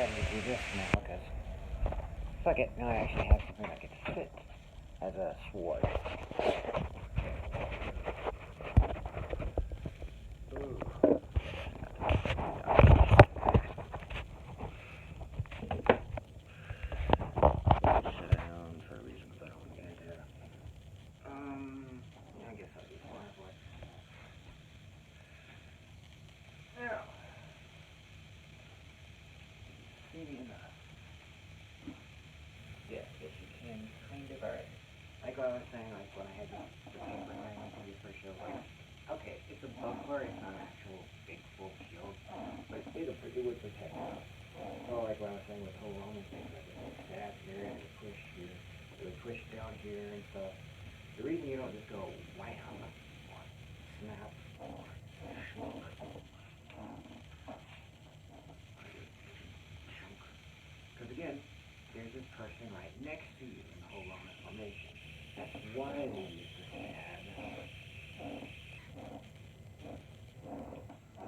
decided to do this now because, fuck it, now I actually have something that could fit as a sword. I guess I'll do fine. Now, see enough. Yeah, yes you can, kind of, alright. Like what I was saying, like when I had the paper thing for the first show, like, okay, it's a buckler, it's not an actual big full shield, but it would protect you. So like what I was saying with the whole Roman thing, like it would stab here and it would push here, it would push down here and stuff. The reason you don't just go wham, or snap, or schlock, because again, there's this person right next to you in the whole Roman formation. That's why they use the stab.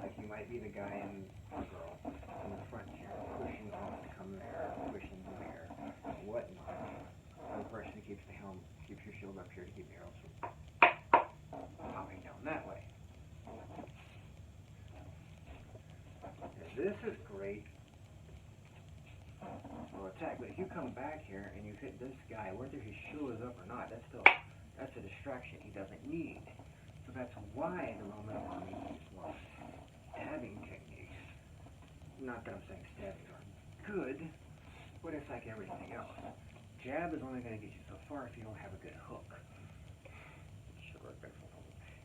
Like you might be the guy and the girl in the front here, pushing off to come there, pushing there, and whatnot. The person who keeps the helm, keeps your shield up here to keep arrows from popping down that way. This is great for attack, but if you come back here and you hit this guy, whether his shield is up or not, that's a distraction he doesn't need. So that's why the Roman army used more stabbing techniques. Not that I'm saying stabbings aren't good, but it's like everything else. Jab is only going to get you so far if you don't have a good hook.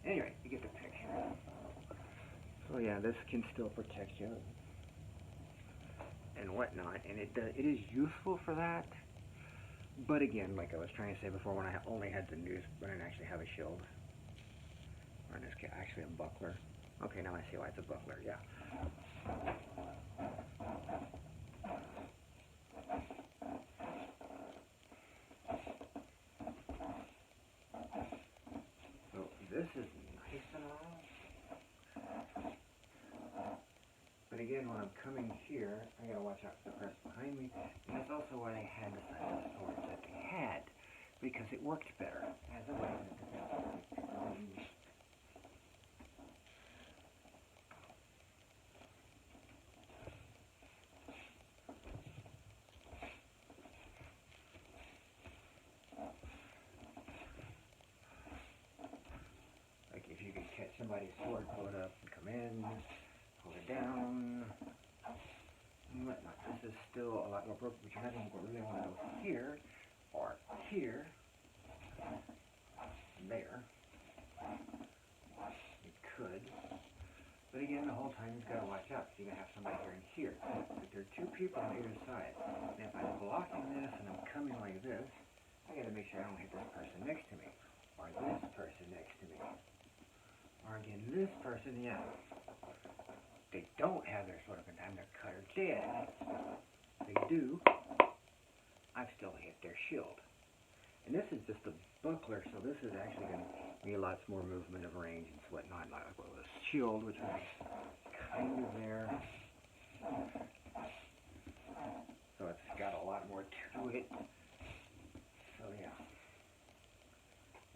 Anyway, you get the picture. So yeah, this can still protect you and whatnot, and it is useful for that. But again, like I was trying to say before, when I only had the noose, but I didn't actually have a shield, or in this case, actually a buckler. Okay, now I see why it's a buckler. Yeah. So this is nice and all. But again, when I'm coming here, I gotta watch out for the press behind me. And that's also why they had the style of swords that they had, because it worked better as a weapon. Like if you could catch somebody's sword, pull it up, and come in, pull it down, and whatnot. This is still a lot more appropriate, but you're not going to really want to go here, or here, there. You could. But again, the whole time you've got to watch out, because you're going to have somebody here and here. But there are two people on either side. And if I'm blocking this and I'm coming like this, I got to make sure I don't hit this person next to me, or this person next to me. Or again, this person, yeah. They don't have their sword up and down, they're cut or dead. They do. I've still hit their shield. And this is just a buckler, so this is actually going to be lots more movement of range and whatnot, like with a shield, which is kind of there. So it's got a lot more to it. So yeah.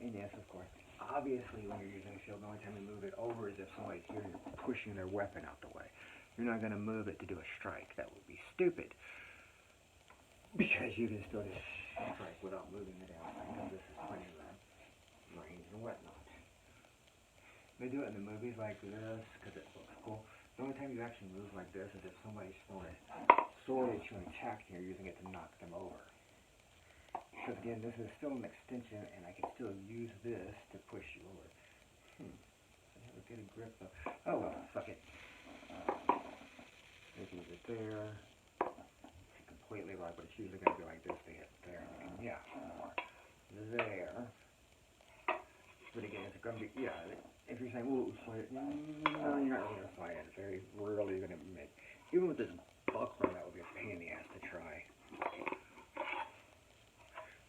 And yes, of course, obviously when you're using a shield, the only time you move it over is if somebody's here and you're pushing their weapon out the way. You're not going to move it to do a strike. That would be stupid. Because you can still just strike without moving it out. Because this is plenty of range and whatnot. They do it in the movies like this because it looks cool. The only time you actually move like this is if somebody's throwing a sword at you and attacking, you're using it to knock them over. Because again, this is still an extension, and I can still use this to push you over. I never get a grip though. Oh well, fuck it. They can use it there. Completely right, but it's usually going to be like this to hit there. Yeah, or there. But again, it's going to be, yeah, if you're saying, well, fight it, no, you're not really going to fight it. Very rarely you're going to make, even with this buckler, that would be a pain in the ass to try.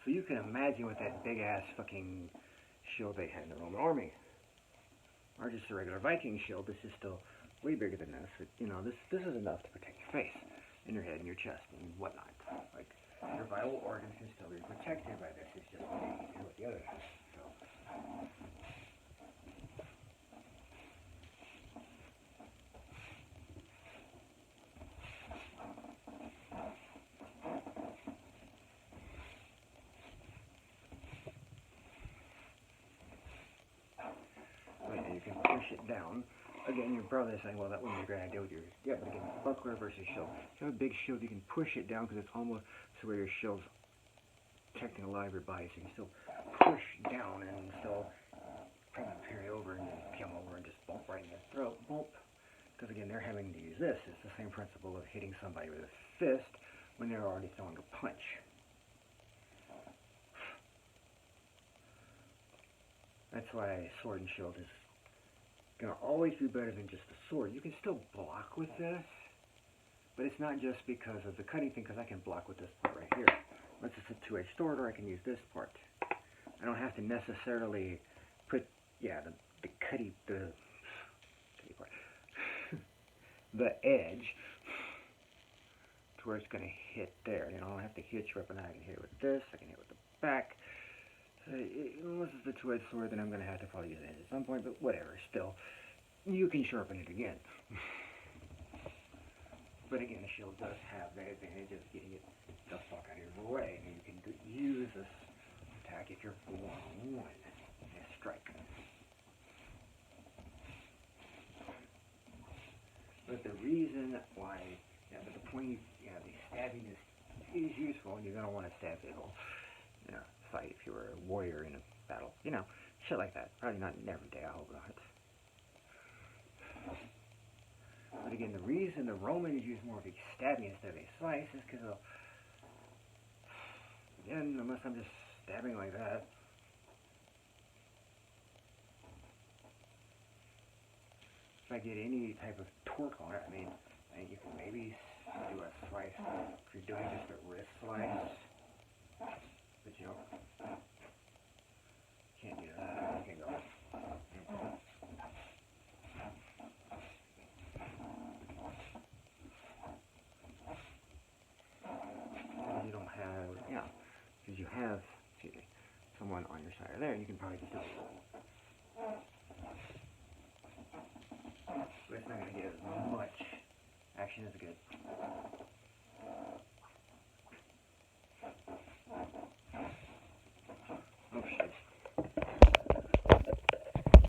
So you can imagine with that big ass fucking shield they had in the Roman army. Or just a regular Viking shield, this is still way bigger than this. You know, this is enough to protect your face. in your head and your chest and whatnot. Like, your vital organs can still be protected by this. It's just way easier with the other thing. So, you can push it down. Again, you're probably saying, well, that wouldn't be a great idea with your... Yeah, but again, buckler versus shield. If you have a big shield, you can push it down because it's almost to where your shield's protecting a lot of your body, so you can still push down and still probably carry over and come over and just bump right in their throat. Bump. Because again, they're having to use this. It's the same principle of hitting somebody with a fist when they're already throwing a punch. That's why sword and shield is going to always be better than just a sword. You can still block with this, but it's not just because of the cutting thing, because I can block with this part right here. Unless it's a two-edged sword, or I can use this part. I don't have to necessarily put, the cutty part, the edge to where it's going to hit there. You know, I don't have to hit you up, and I can hit it with this, I can hit it with the back. Unless it's a two-edged sword, then I'm going to have to probably use it at some point, but whatever, still, you can sharpen it again. But again, the shield does have the advantage of getting it the fuck out of your way, and you can use this attack if you're one-on-one and strike. But the reason why, but the point, the stabbing is useful, and you're going to want to stab people, fight if you were a warrior in a battle, shit like that. Probably not every day, I hope not. But again, the reason the Romans use more of a stabbing instead of a slice is because of, again, unless I'm just stabbing like that, if I get any type of torque on it, I mean you can maybe do a slice if you're doing just a wrist slice, but can't do that. You can go. You don't have, because you have, someone on your side there, you can probably just do it. But it's not going to get as much action as good.